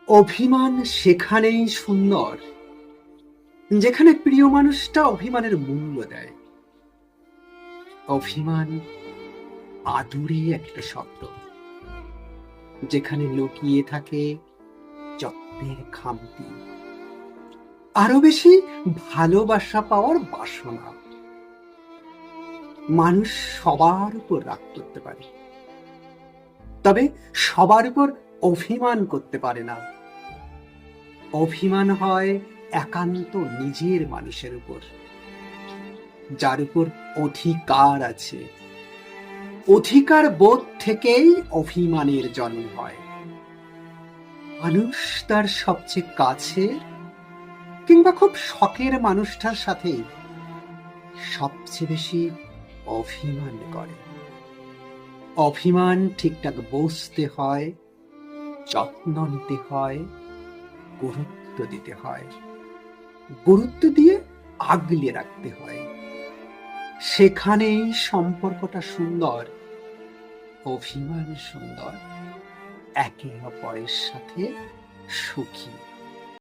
অভিমান সেখানেই সুন্দর, যেখানে প্রিয় মানুষটা অভিমানের মূল্য দেয়। অভিমান আদুরে একটা শব্দ, যেখানে লুকিয়ে থাকে যত্নের খামতি, আরো বেশি ভালোবাসা পাওয়ার বাসনা। মানুষ সবার উপর রাগ করতে পারে, তবে সবার উপর অভিমান করতে পারে না। অভিমান হয় একান্ত নিজের মানুষের উপর, যার উপর অধিকার আছে। অধিকার বোধ থেকেই অভিমানের জন্ম হয়। মানুষ তার সবচেয়ে কাছে কিংবা খুব শখের মানুষটার সাথে সবচেয়ে বেশি অভিমান করে। অভিমান ঠিকঠাক বুঝতে হয়, যত্ন নিতে হয়, গুরুত্ব দিতে হয়, গুরুত্ব দিয়ে আগলে রাখতে হয়। সেখানেই সম্পর্কটা সুন্দর, অভিমান সুন্দর, একে অপরের সাথে সুখী।